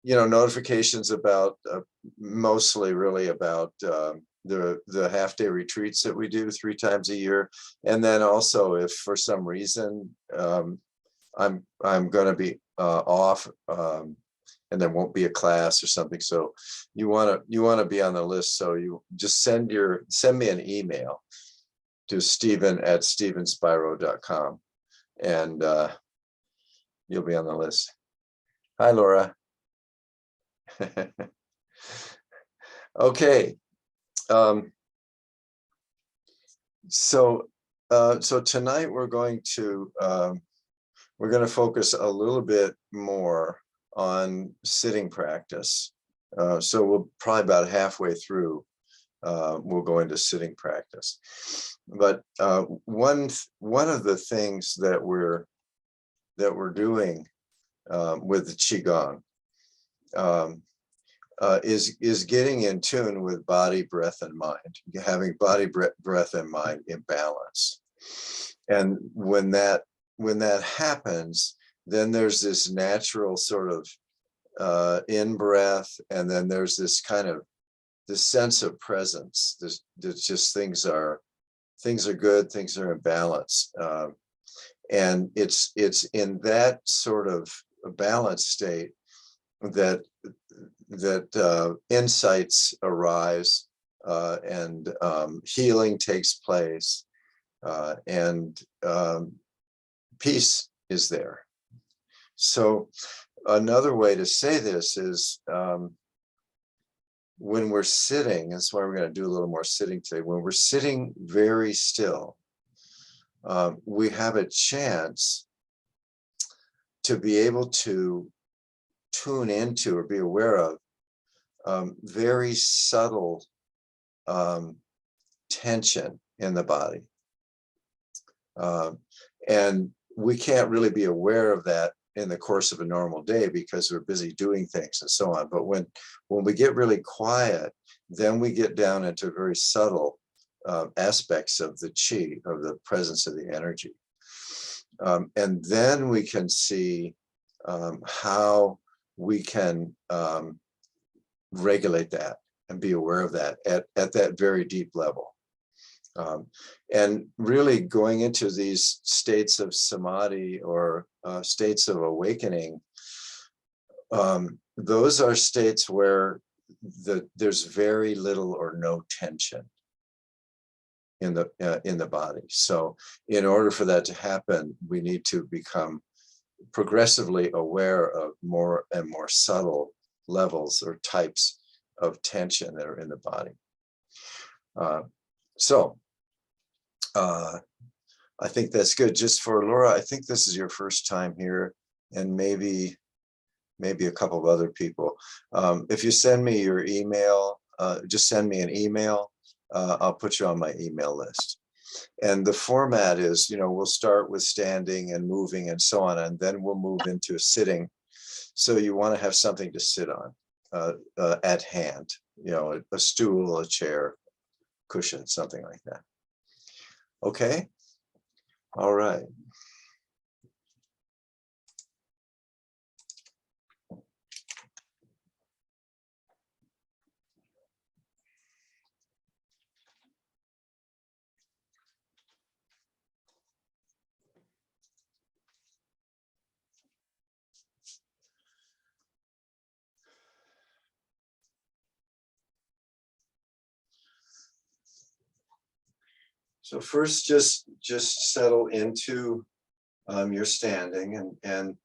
notifications about mostly really about the half-day retreats that we do 3 times a year. And then also if for some reason I'm going to be off and there won't be a class or something, so you want to be on the list, so you just send me an email to Stephen@stephenspiro.com and you'll be on the list. Hi, Laura. Okay. So tonight we're going to focus a little bit more on sitting practice. So we'll probably about halfway through, we'll go into sitting practice. But one of the things that we're doing with the Qigong is getting in tune with body, breath, and mind, having body, breath, and mind in balance. And when that happens, then there's this natural sort of in breath, and then there's this kind of this sense of presence. There's just things are good, things are in balance, and it's in that sort of balanced state that insights arise, and healing takes place, and peace is there. So another way to say this is when we're sitting, that's why we're going to do a little more sitting today. When we're sitting very still, we have a chance to be able to tune into or be aware of very subtle tension in the body. And we can't really be aware of that in the course of a normal day because we're busy doing things and so on. But when we get really quiet, then we get down into very subtle aspects of the qi, of the presence of the energy. And then we can see how we can regulate that and be aware of that at that very deep level. And really going into these states of samadhi or states of awakening, those are states where there's very little or no tension in the body. So in order for that to happen, we need to become progressively aware of more and more subtle levels or types of tension that are in the body. I think that's good. Just for Laura, I think this is your first time here, and maybe a couple of other people. If you send me your email, just send me an email. I'll put you on my email list. And the format is, we'll start with standing and moving and so on, and then we'll move into sitting. So you want to have something to sit on at hand, a stool, a chair, cushion, something like that. Okay. All right. So first, just settle into your standing, and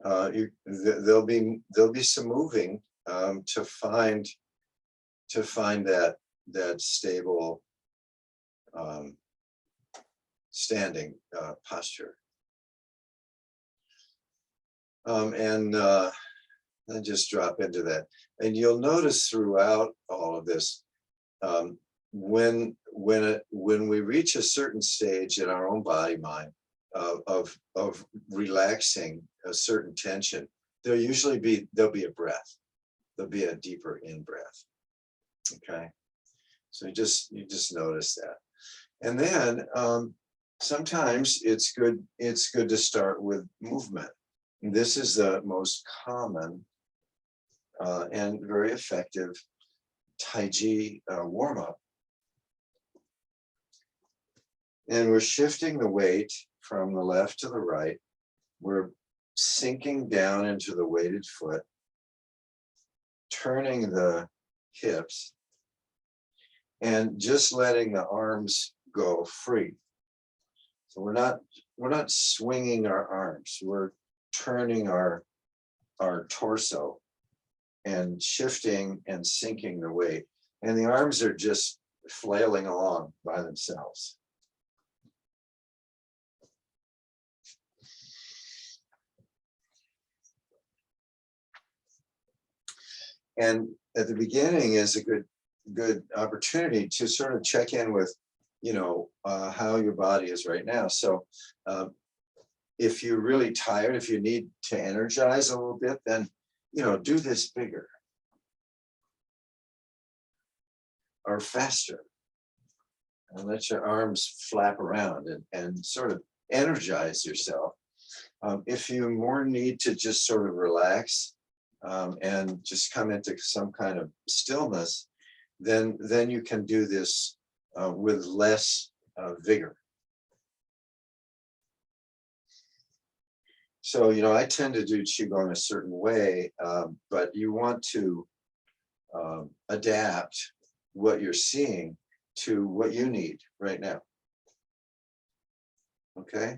there'll be some moving to find that stable standing posture, and then just drop into that. And you'll notice throughout all of this, when we reach a certain stage in our own body mind of relaxing a certain tension, there'll be a breath. There'll be a deeper in breath. Okay, so you just notice that, and then sometimes it's good to start with movement. This is the most common and very effective Tai Chi warm-up. And we're shifting the weight from the left to the right. We're sinking down into the weighted foot, turning the hips, and just letting the arms go free. So we're not swinging our arms. We're turning our torso and shifting and sinking the weight. And the arms are just flailing along by themselves. And at the beginning is a good opportunity to sort of check in with, how your body is right now. So if you're really tired, if you need to energize a little bit, then, do this bigger or faster, and let your arms flap around and sort of energize yourself. If you more need to just sort of relax and just come into some kind of stillness, then you can do this with less vigor. So, I tend to do Qigong a certain way, but you want to adapt what you're seeing to what you need right now. Okay?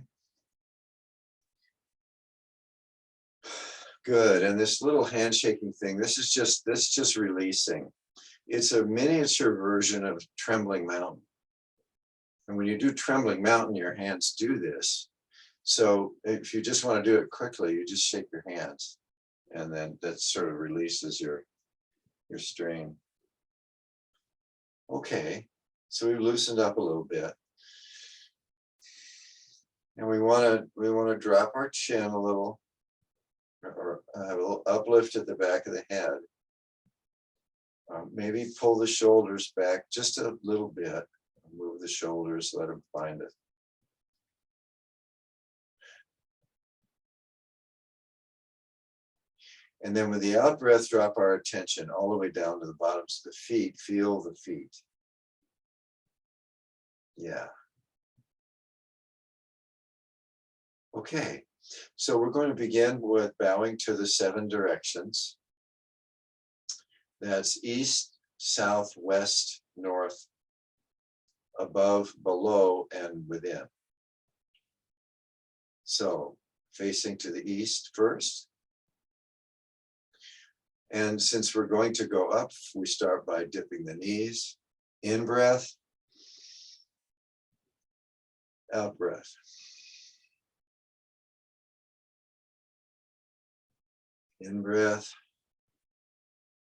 Good. And this little handshaking thing, this is just releasing. It's a miniature version of Trembling Mountain. And when you do Trembling Mountain, your hands do this. So if you just want to do it quickly, you just shake your hands, and then that sort of releases your strain. Okay, so we've loosened up a little bit. And we want to drop our chin a little, or have a little uplift at the back of the head. Maybe pull the shoulders back just a little bit. Move the shoulders, let them find it. And then with the out breath, drop our attention all the way down to the bottoms of the feet. Feel the feet. Yeah. Okay, so we're going to begin with bowing to the 7 directions. That's east, south, west, north, above, below, and within. So facing to the east first. And since we're going to go up, we start by dipping the knees. In breath, out breath. In breath,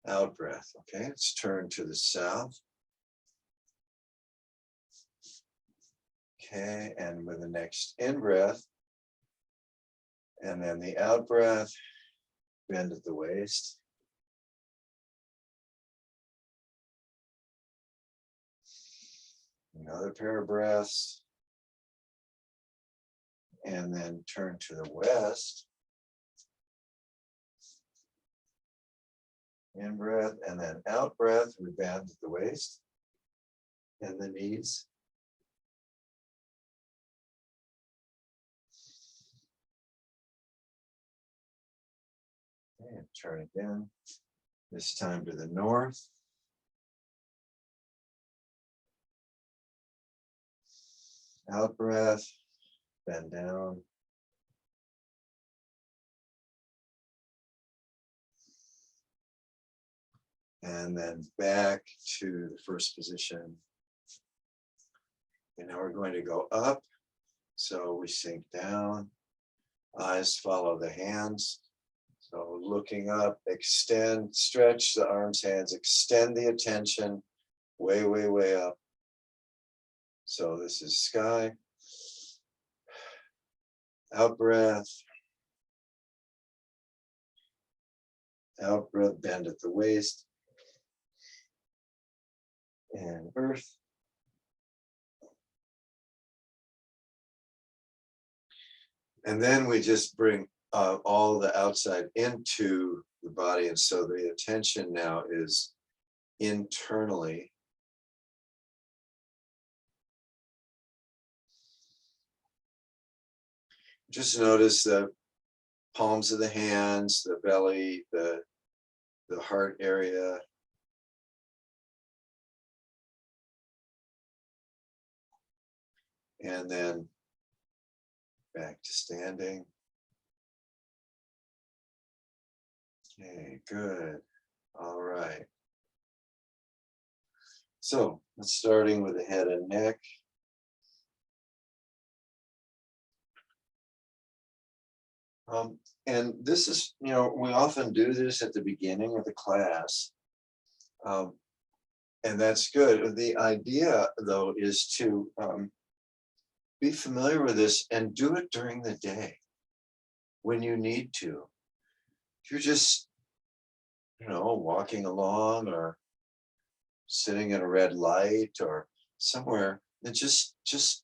out breath. Okay, let's turn to the south. Okay, and with the next in breath, and then the out breath, bend at the waist. Another pair of breaths. And then turn to the west. In breath, and then out breath, we bend at the waist and the knees. And turn again, this time to the north. Out breath, bend down. And then back to the first position. And now we're going to go up. So we sink down, eyes follow the hands. So looking up, extend, stretch the arms, hands, extend the attention way, way, way up. So this is sky. Out breath. Out breath, bend at the waist. And earth. And then we just bring all the outside into the body. And so the attention now is internally. Just notice the palms of the hands, the belly, the heart area. And then back to standing. Okay, good. All right. So let's starting with the head and neck. And this is, we often do this at the beginning of the class. And that's good. The idea, though, is to be familiar with this and do it during the day when you need to. If you're just, walking along or sitting at a red light or somewhere, then just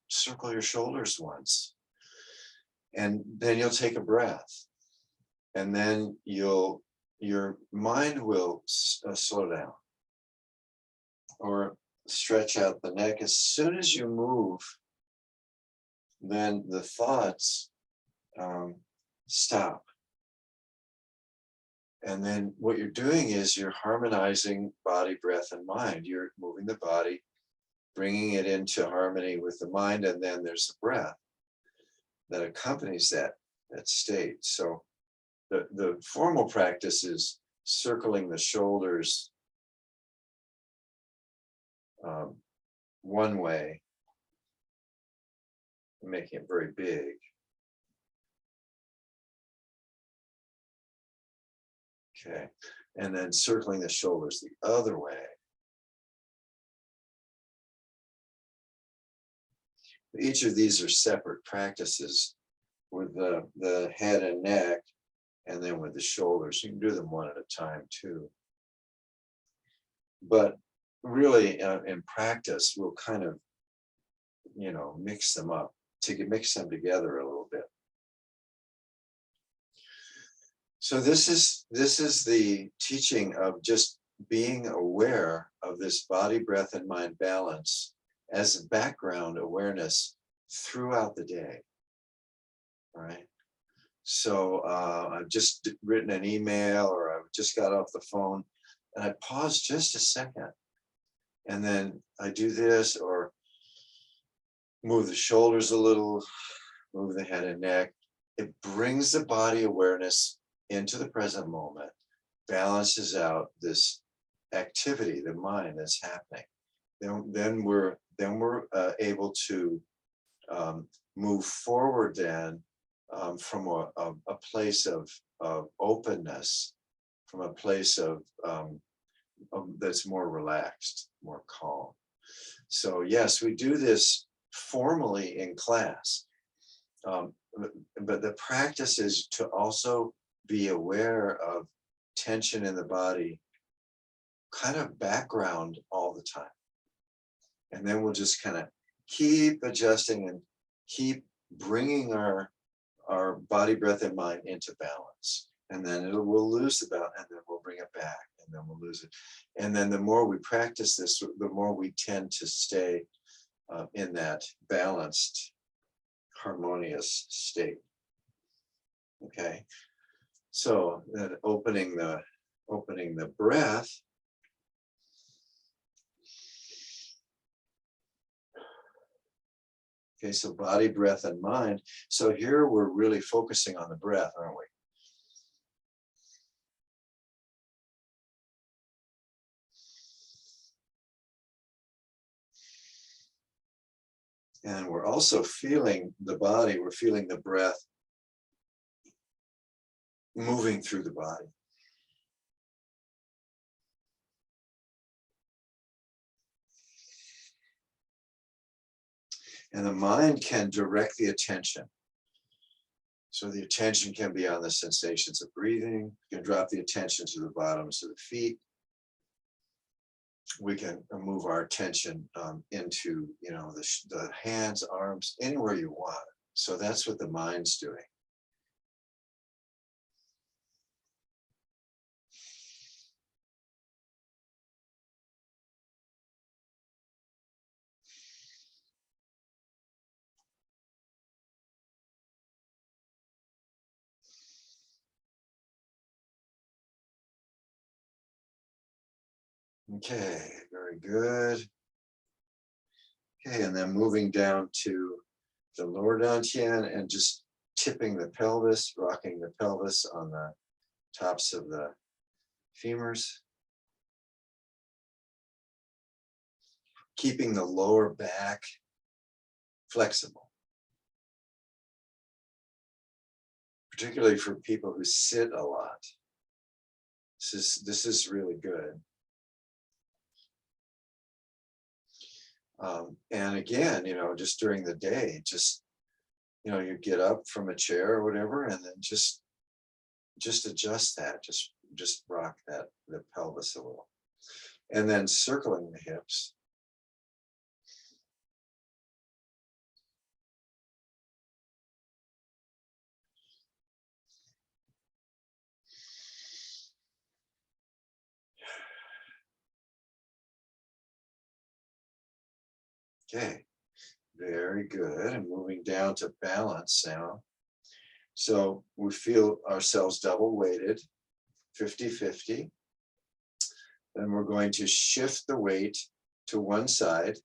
circle your shoulders once. And then you'll take a breath. And then your mind will slow down or stretch out the neck. As soon as you move, then the thoughts stop. And then what you're doing is you're harmonizing body, breath, and mind. You're moving the body, bringing it into harmony with the mind, and then there's the breath that accompanies that state. So the formal practice is circling the shoulders one way, making it very big. Okay, and then circling the shoulders the other way. Each of these are separate practices with the head and neck, and then with the shoulders. You can do them one at a time too. But really, in practice, we'll kind of, mix them up to mix them together a little bit. So this is the teaching of just being aware of this body, breath, and mind balance as a background awareness throughout the day. All right. So I've just written an email or I've just got off the phone and I pause just a second. And then I do this or move the shoulders a little, move the head and neck. It brings the body awareness into the present moment, balances out this activity, the mind that's happening. Then we're able to move forward then from a place of openness, from a place of that's more relaxed, more calm. So yes, we do this formally in class, but the practice is to also be aware of tension in the body, kind of background all the time. And then we'll just kind of keep adjusting and keep bringing our body, breath, and mind into balance. And then we'll lose the balance, and then we'll bring it back, and then we'll lose it. And then the more we practice this, the more we tend to stay in that balanced, harmonious state. Okay. So then opening the breath. Okay, so body, breath, and mind. So here we're really focusing on the breath, aren't we? And we're also feeling the body, we're feeling the breath moving through the body. And the mind can direct the attention. So the attention can be on the sensations of breathing. You can drop the attention to the bottoms of the feet. We can move our attention into, the hands, arms, anywhere you want. So that's what the mind's doing. Okay, very good. Okay, and then moving down to the lower dantian and just tipping the pelvis, rocking the pelvis on the tops of the femurs, keeping the lower back flexible, particularly for people who sit a lot. This is really good. And again, just during the day, just, you get up from a chair or whatever, and then just adjust that, just rock the pelvis a little. And then circling the hips. Okay, very good. And moving down to balance now. So we feel ourselves double weighted, 50-50. Then we're going to shift the weight to one side.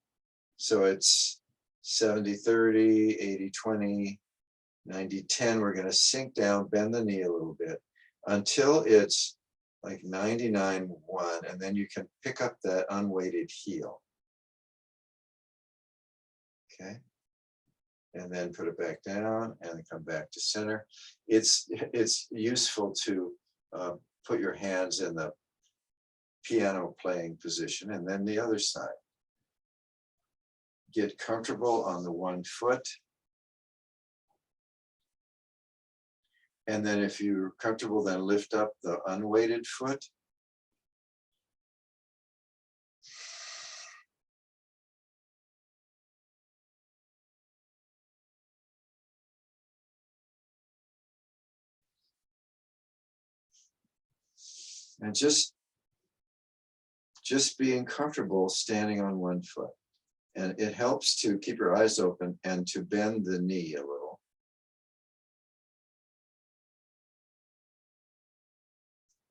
So it's 70-30, 80-20, 90-10. We're going to sink down, bend the knee a little bit until it's like 99-1, and then you can pick up that unweighted heel. Okay. And then put it back down and come back to center. It's useful to put your hands in the piano playing position, and then the other side. Get comfortable on the one foot. And then if you're comfortable, then lift up the unweighted foot. And just being comfortable standing on one foot. And it helps to keep your eyes open and to bend the knee a little.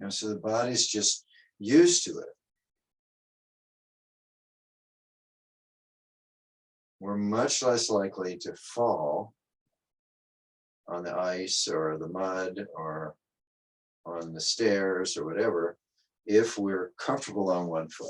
So the body's just used to it. We're much less likely to fall on the ice or the mud or on the stairs or whatever if we're comfortable on one foot.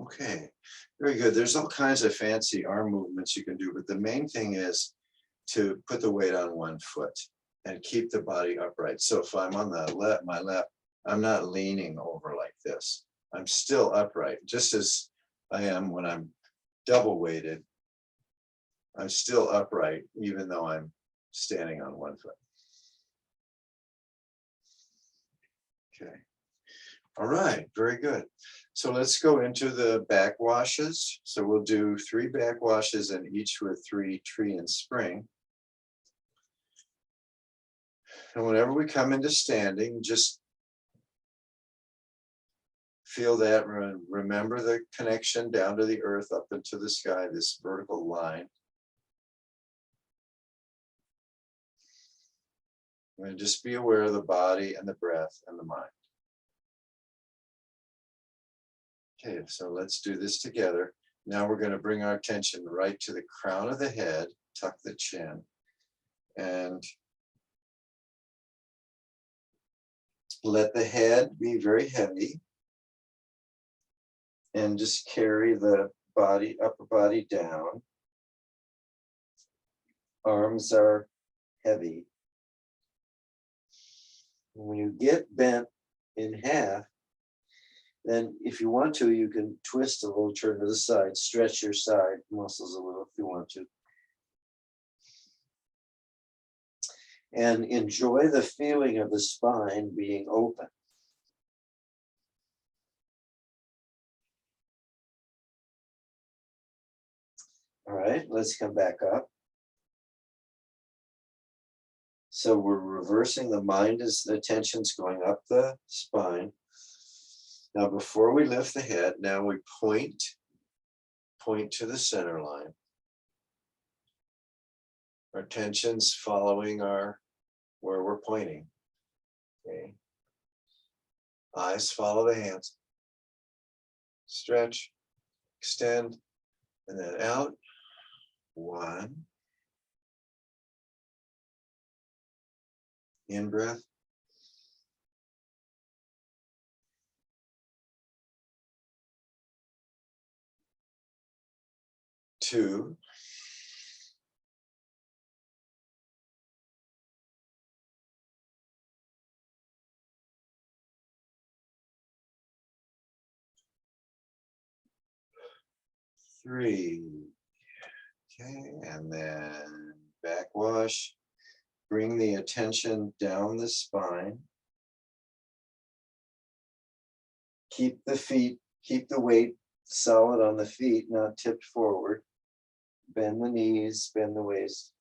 Okay, very good. There's all kinds of fancy arm movements you can do, but the main thing is to put the weight on one foot and keep the body upright. So if I'm on the my left, I'm not leaning over like this. I'm still upright, just as I am when I'm double weighted. I'm still upright, even though I'm standing on one foot. Okay. All right, very good. So let's go into the back washes. So we'll do 3 back washes and each with 3 tree and spring. And whenever we come into standing, just feel that, remember the connection down to the earth, up into the sky, this vertical line. And just be aware of the body and the breath and the mind. Okay, so let's do this together. Now we're going to bring our attention right to the crown of the head, tuck the chin, and let the head be very heavy. And just carry the body, upper body down. Arms are heavy. When you get bent in half, then if you want to, you can twist a little, turn to the side, stretch your side muscles a little if you want to. And enjoy the feeling of the spine being open. All right, let's come back up. So we're reversing the mind as the attention's going up the spine. Now, before we lift the head, now we point to the center line. Our attention's following where we're pointing. Okay. Eyes follow the hands. Stretch, extend, and then out. 1. In breath. 2. 3. Okay, and then backwash. Bring the attention down the spine. Keep the weight solid on the feet, not tipped forward. Bend the knees, bend the waist.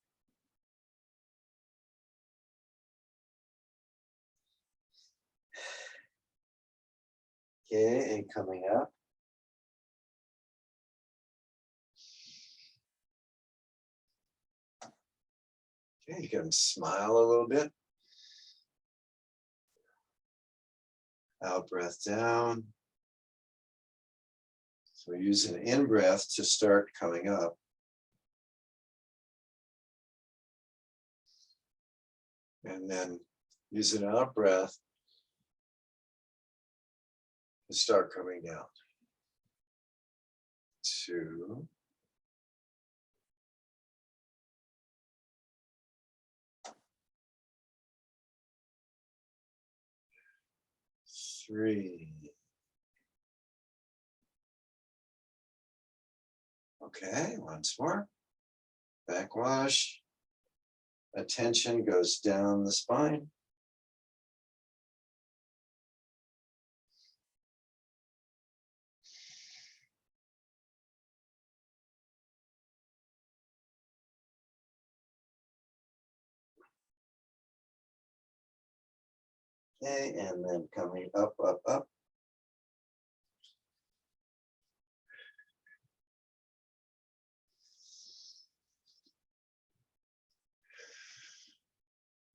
Okay, and coming up. Okay, you can smile a little bit. Out breath down. So use an in breath to start coming up. And then use an out breath to start coming down. 2. 3. Okay, once more. Backwash. Attention goes down the spine. Okay, and then coming up, up, up.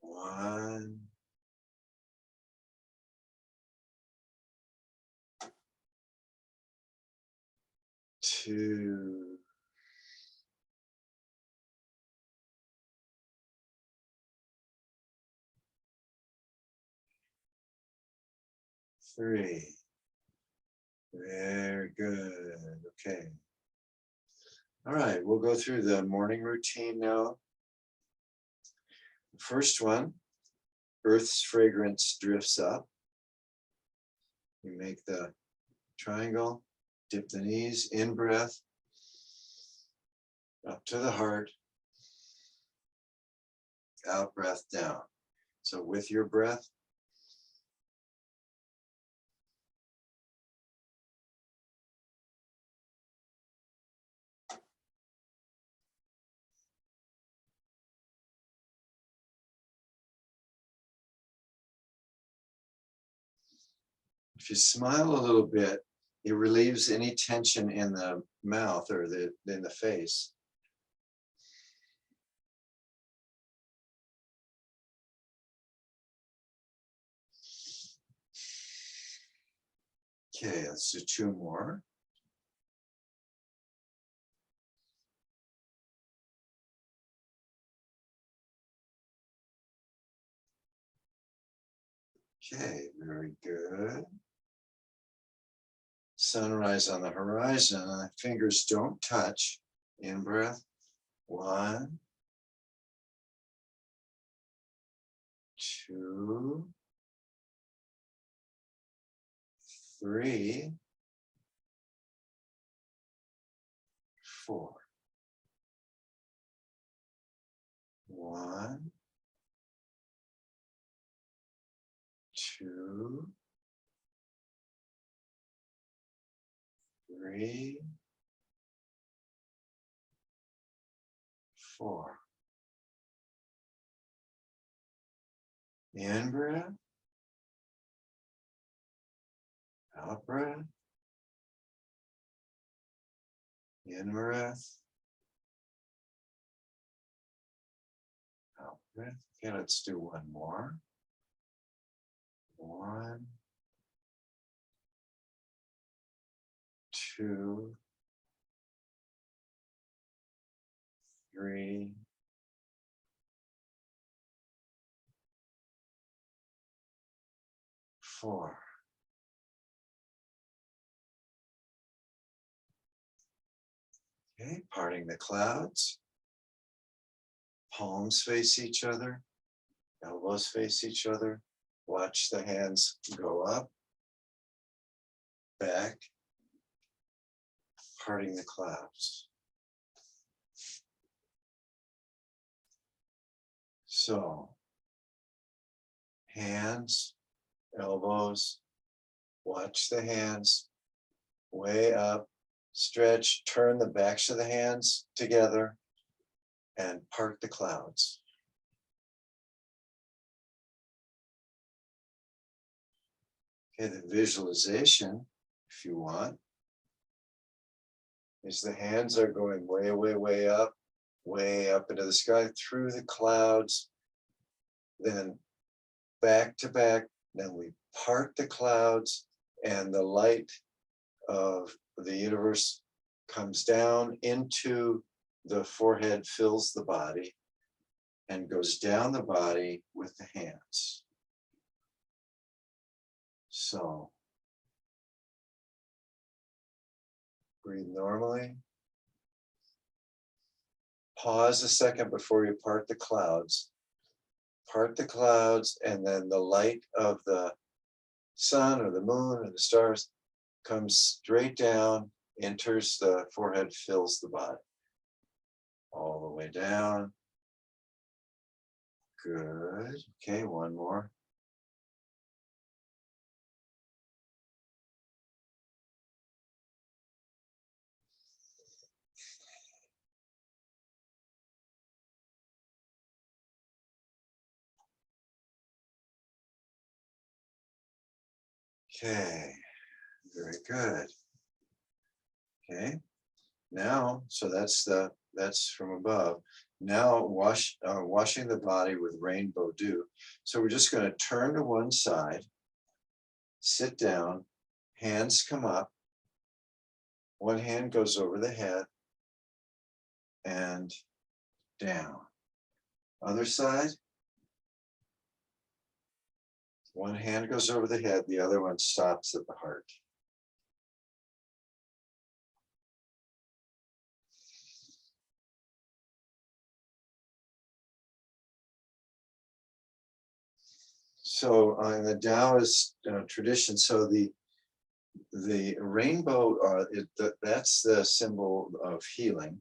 One. 2. 3. Very good. Okay. All right, we'll go through the morning routine now. The first one, Earth's fragrance drifts up. You make the triangle, dip the knees, in breath, up to the heart, out breath down. So with your breath, if you smile a little bit, it relieves any tension in the mouth or in the face. Okay, let's do 2 more. Okay, very good. Sunrise on the horizon, fingers don't touch. In breath, 1, 2, 3, 4. 1, 2, 3, 4. In breath, out breath, in breath, out breath. Okay, let's do one more. 1, 2, 3, 4. Okay, parting the clouds. Palms face each other. Elbows face each other. Watch the hands go up, back, parting the clouds. So, hands, elbows, watch the hands way up, stretch, turn the backs of the hands together, and part the clouds. Okay, the visualization, if you want, is the hands are going way, way up into the sky through the clouds, then back to back, then we part the clouds, and the light of the universe comes down into the forehead, fills the body, and goes down the body with the hands. So, breathe normally. Pause a second before you part the clouds. Part the clouds, and then the light of the sun or the moon or the stars comes straight down, enters the forehead, fills the body. All the way down. Good. Okay, one more. Okay, very good. Okay, now, so that's from above. Now washing the body with rainbow dew. So we're just going to turn to one side, sit down, hands come up. One hand goes over the head and down. Other side. One hand goes over the head, the other one stops at the heart. So in the Taoist tradition, so the rainbow, that's the symbol of healing.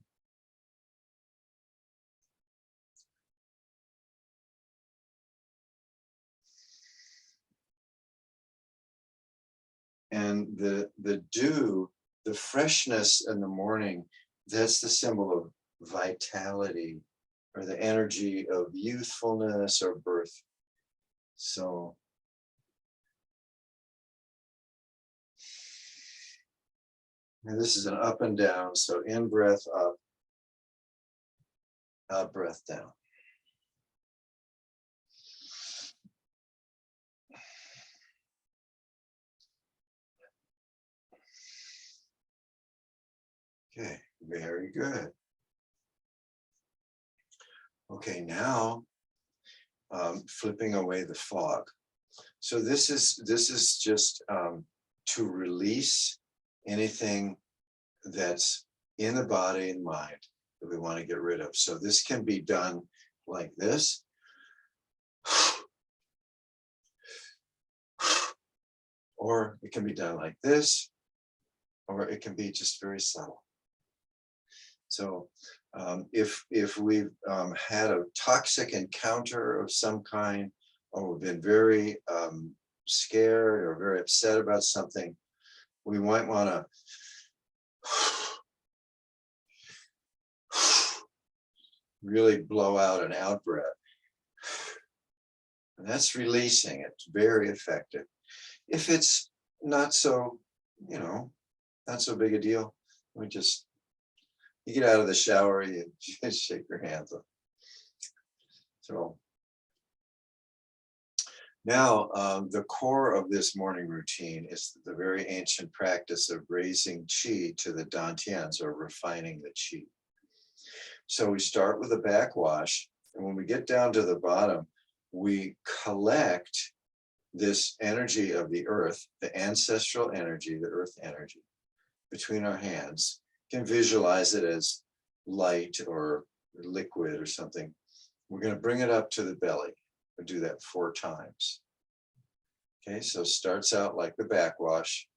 And the dew, the freshness in the morning, that's the symbol of vitality or the energy of youthfulness or birth. So and this is an up and down. So in breath up, out breath down. Okay, very good. Okay, now flipping away the fog. So this is just to release anything that's in the body and mind that we want to get rid of. So this can be done like this. Or it can be done like this, or it can be just very subtle. So if we've had a toxic encounter of some kind, or we've been very scared or very upset about something, we might want to really blow out an out breath. And that's releasing. It's very effective. If it's not so, you know, not so big a deal, we just, you get out of the shower, you just shake your hands up. So now the core of this morning routine is the very ancient practice of raising qi to the dantians, or refining the qi. So we start with a backwash, and when we get down to the bottom, we collect this energy of the earth, the ancestral energy, the earth energy, between our hands. You can visualize it as light or liquid or something. We're going to bring it up to the belly. We'll do that 4 times. Okay, so it starts out like the backwash.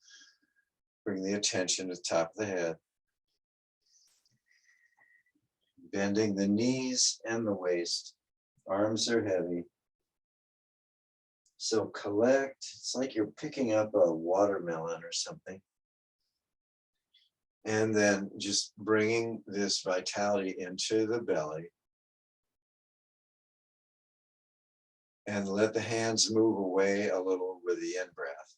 Bring the attention to the top of the head. Bending the knees and the waist. Arms are heavy. So collect, it's like you're picking up a watermelon or something. And then just bringing this vitality into the belly. And let the hands move away a little with the in-breath.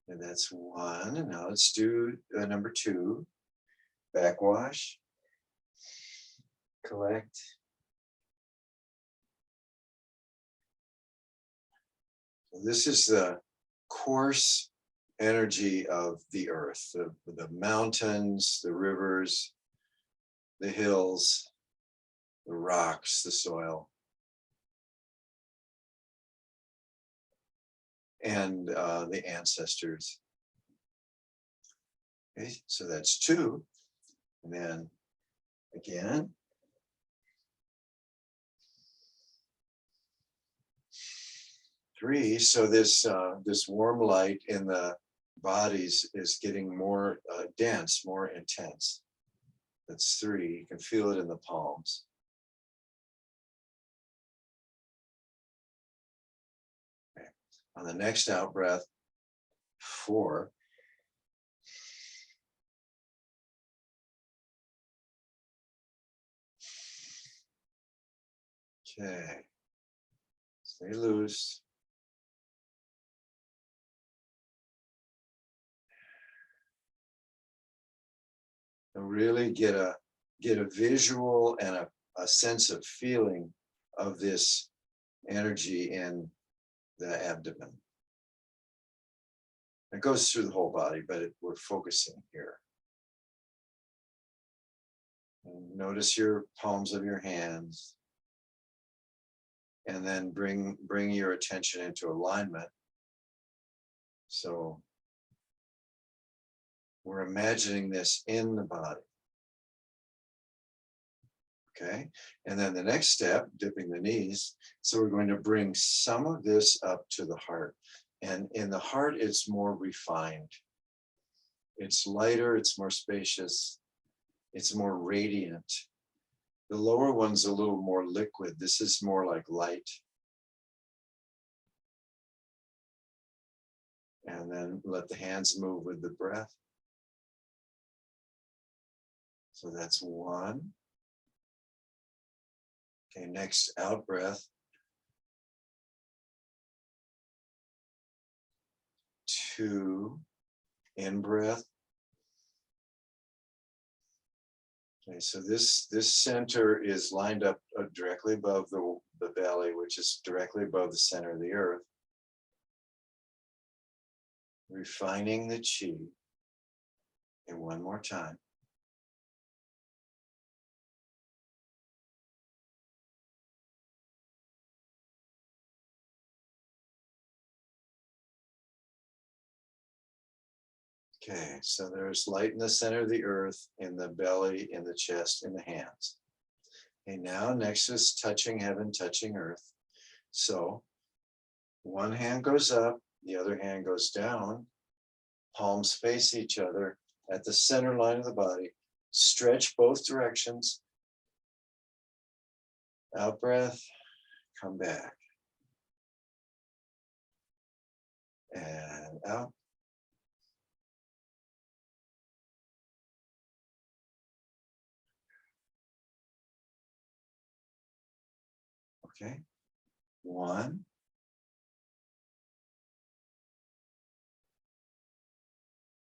And that's 1. And now let's do number 2. Backwash. Collect. This is the coarse energy of the earth, the mountains, the rivers, the hills, the rocks, the soil, and the ancestors. Okay, so that's 2. And then again. 3, so this warm light in the bodies is getting more dense, more intense. That's 3. You can feel it in the palms. Okay. On the next out breath, 4. Okay. Stay loose. And really get a visual and a sense of feeling of this energy in the abdomen. It goes through the whole body, but we're focusing here. And notice your palms of your hands. And then bring your attention into alignment. So we're imagining this in the body. Okay, and then the next step, dipping the knees. So we're going to bring some of this up to the heart. And in the heart, it's more refined. It's lighter, it's more spacious, it's more radiant. The lower one's a little more liquid. This is more like light. And then let the hands move with the breath. So that's 1. Okay, next out breath. 2. In breath. Okay, so this center is lined up directly above the belly, which is directly above the center of the earth. Refining the qi. And 1 more time. Okay, so there's light in the center of the earth, in the belly, in the chest, in the hands. Okay, now next is touching heaven, touching earth. So 1 hand goes up, the other hand goes down. Palms face each other at the center line of the body. Stretch both directions. Out breath, come back. And out. Okay. 1,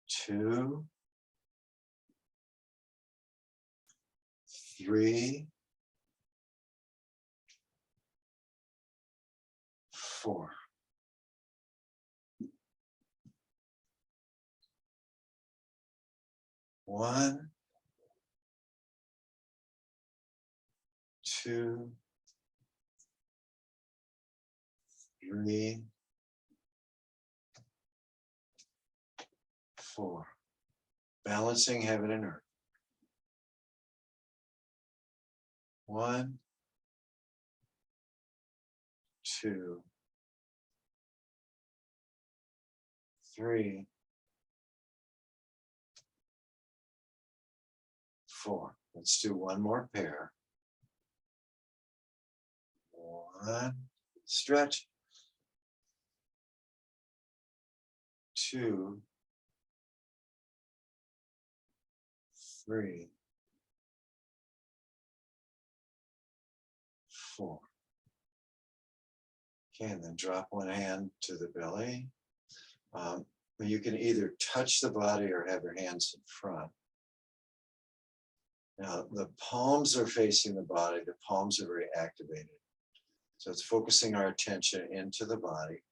2, 3, 4. 1, 2, 3, 4. Balancing heaven and earth. 1, 2, 3, 4. Let's do one more pair. 1, stretch. 2, 3, 4. Okay, and then drop one hand to the belly. You can either touch the body or have your hands in front. Now, the palms are facing the body. The palms are very activated. So it's focusing our attention into the body.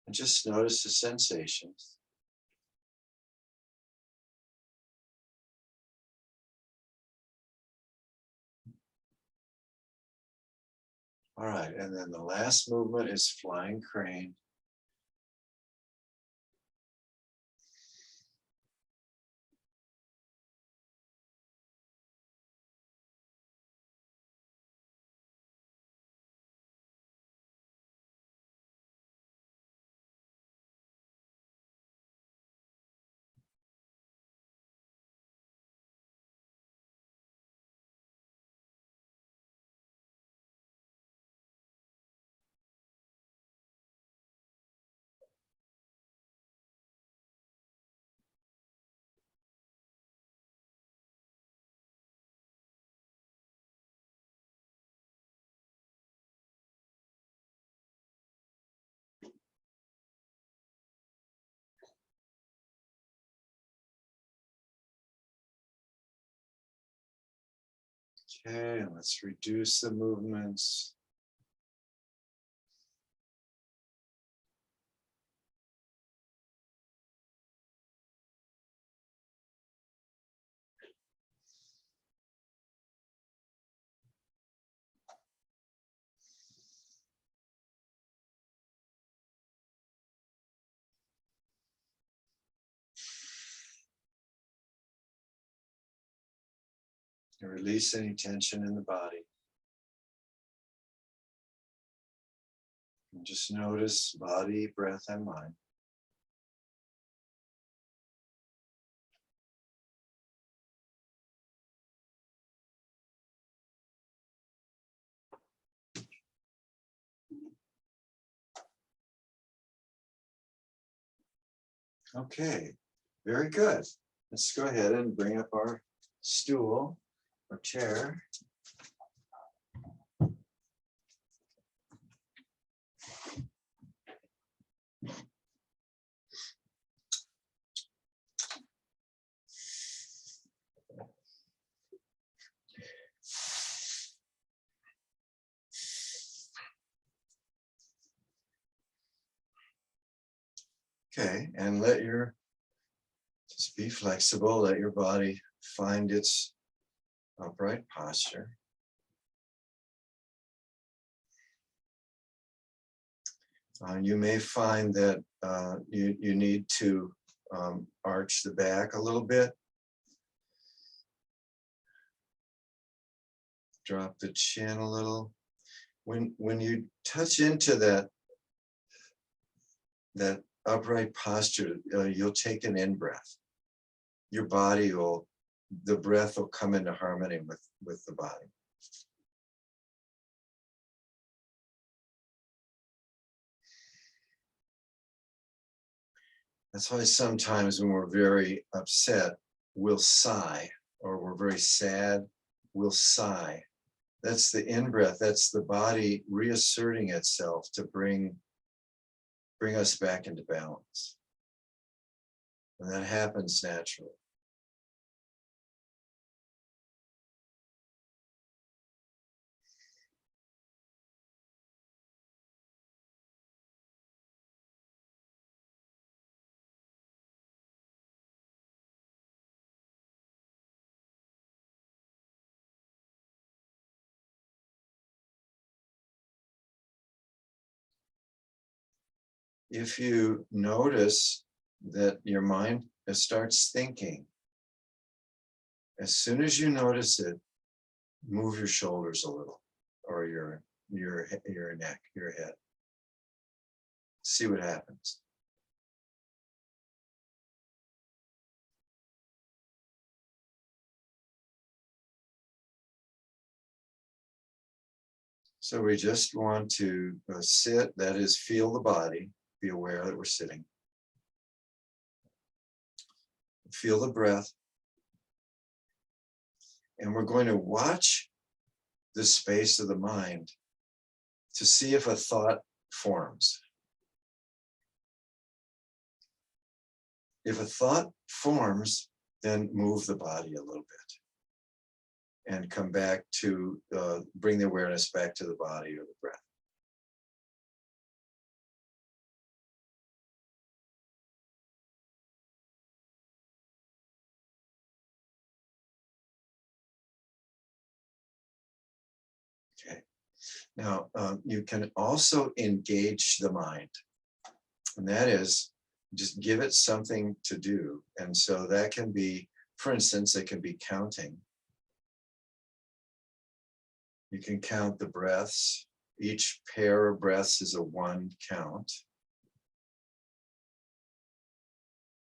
And just notice the sensations. All right, and then the last movement is flying crane. Okay, and let's reduce the movements. And release any tension in the body. And just notice body, breath, and mind. Okay, very good. Let's go ahead and bring up our stool or chair. Okay, and just be flexible, let your body find its upright posture. You may find that you need to arch the back a little bit. Drop the chin a little. When you touch into that upright posture, you'll take an in-breath. Your body the breath will come into harmony with the body. That's why sometimes when we're very upset, we'll sigh, or we're very sad, we'll sigh. That's the in-breath. That's the body reasserting itself to bring us back into balance. And that happens naturally. If you notice that your mind starts thinking, as soon as you notice it, move your shoulders a little, or your neck, your head. See what happens. So we just want to sit, that is, feel the body, be aware that we're sitting. Feel the breath. And we're going to watch the space of the mind to see if a thought forms. If a thought forms, then move the body a little bit and come back to, bring the awareness back to the body or the breath. Okay. Now, you can also engage the mind, and that is just give it something to do. And so that can be, for instance, it can be counting. You can count the breaths. Each pair of breaths is a 1 count.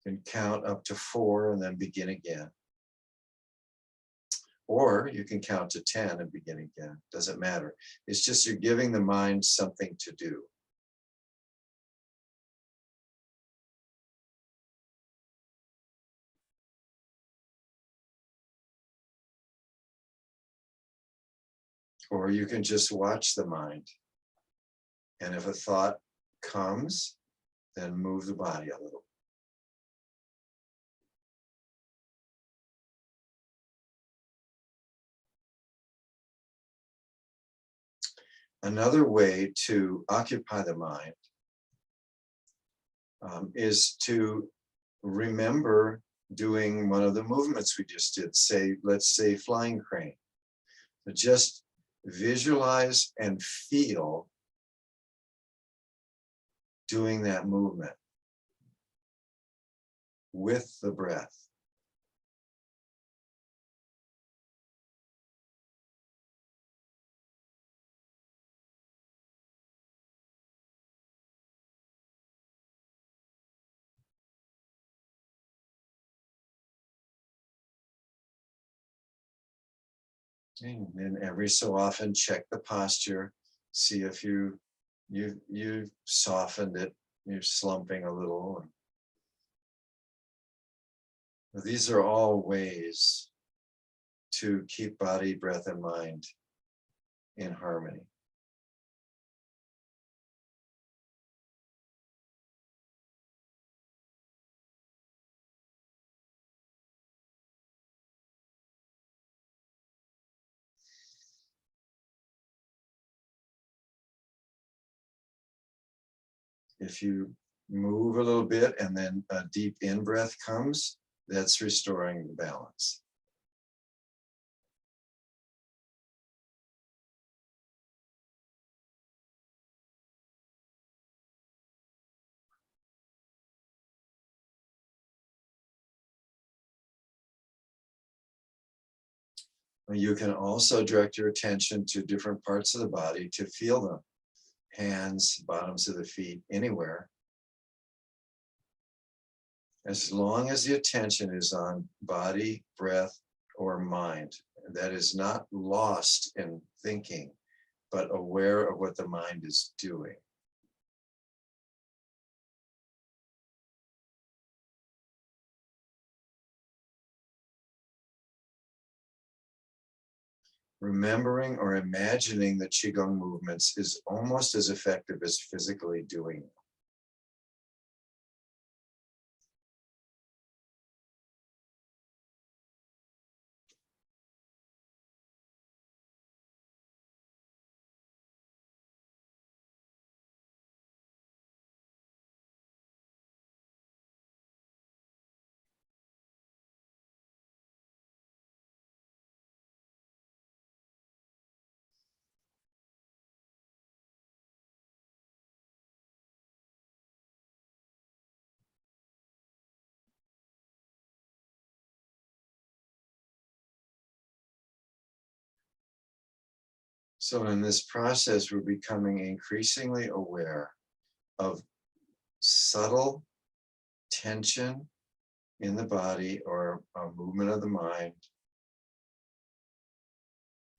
You can count up to 4 and then begin again. Or you can count to 10 and begin again. Doesn't matter. It's just you're giving the mind something to do. Or you can just watch the mind. And if a thought comes, then move the body a little. Another way to occupy the mind is to remember doing one of the movements we just did. Say, let's say flying crane. But just visualize and feel doing that movement with the breath. And then every so often check the posture, see if you softened it, you're slumping a little. These are all ways to keep body, breath, and mind in harmony. If you move a little bit and then a deep in-breath comes, that's restoring the balance. You can also direct your attention to different parts of the body to feel them. Hands, bottoms of the feet, anywhere. As long as the attention is on body, breath, or mind, that is not lost in thinking, but aware of what the mind is doing. remembering or imagining the Qigong movements is almost as effective as physically doing them. So in this process, we're becoming increasingly aware of subtle tension in the body or a movement of the mind,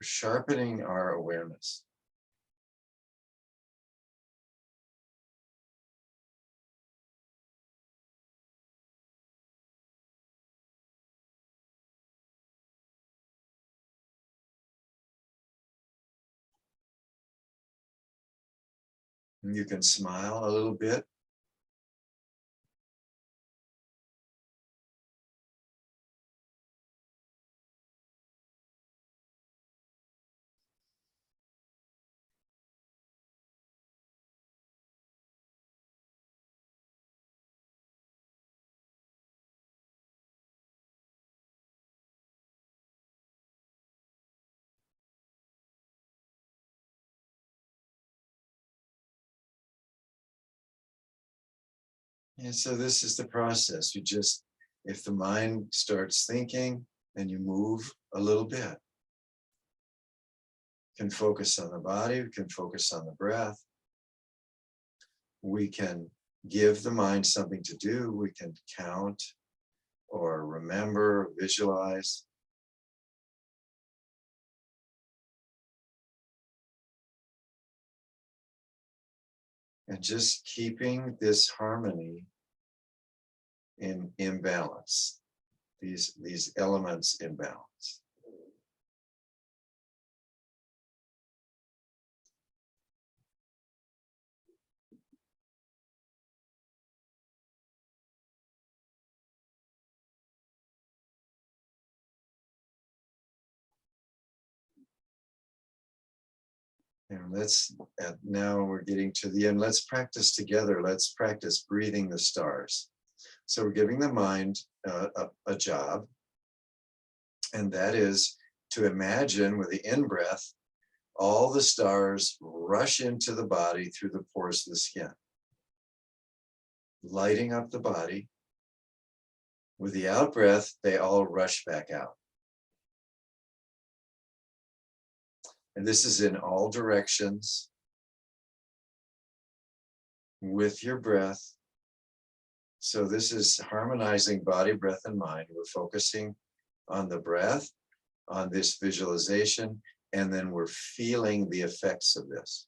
sharpening our awareness. And you can smile a little bit. And so this is the process. You just, if the mind starts thinking, then you move a little bit. We can focus on the body, we can focus on the breath. We can give the mind something to do. We can count or remember, visualize. And just keeping this harmony in balance, these elements in balance. And now we're getting to the end. Let's practice together. Let's practice breathing the stars. So we're giving the mind a job, and that is to imagine with the in-breath, all the stars rush into the body through the pores of the skin, lighting up the body. With the out-breath, they all rush back out. And this is in all directions with your breath. So this is harmonizing body, breath, and mind. We're focusing on the breath, on this visualization, and then we're feeling the effects of this.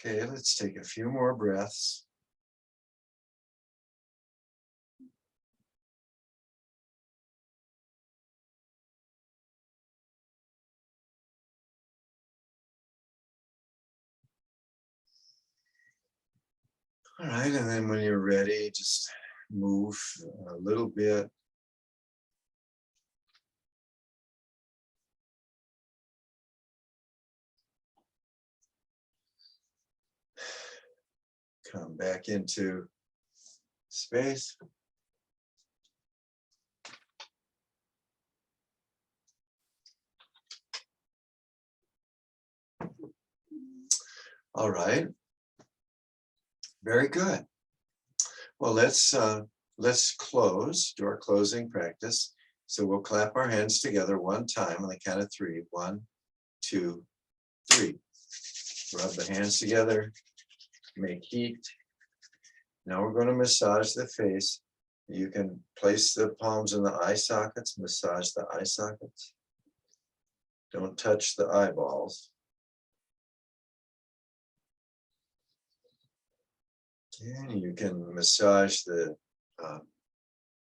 Okay, let's take a few more breaths. All right, and then when you're ready, just move a little bit. Come back into space. All right, very good. Well, let's close, do our closing practice. So we'll clap our hands together one time on the count of three. 1, 2, 3. Rub the hands together, make heat. Now we're going to massage the face. You can place the palms in the eye sockets, massage the eye sockets. Don't touch the eyeballs. And you can massage the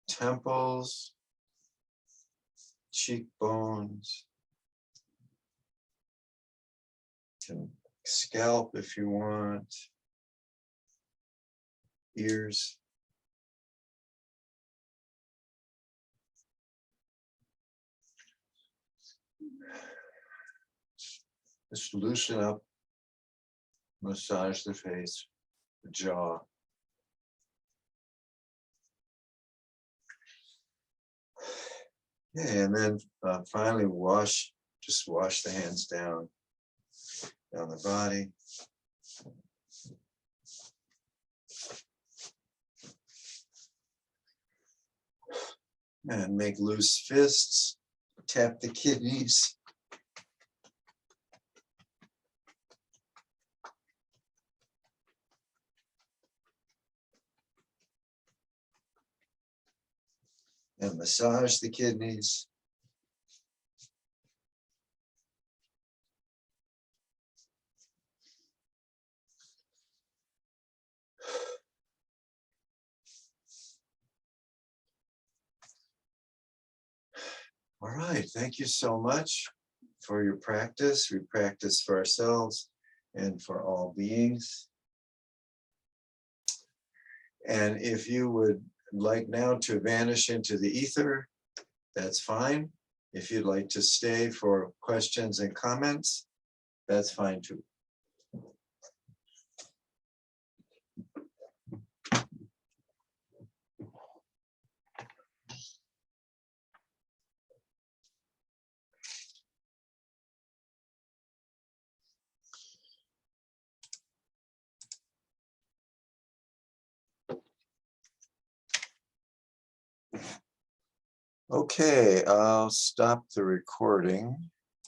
temples, cheekbones, can scalp if you want, ears. Just loosen up, massage the face, the jaw. Okay, and then finally just wash the hands down the body. And make loose fists, tap the kidneys. And massage the kidneys. All right, thank you so much for your practice. We practice for ourselves and for all beings. And if you would like now to vanish into the ether, that's fine. If you'd like to stay for questions and comments, that's fine too. Okay, I'll stop the recording.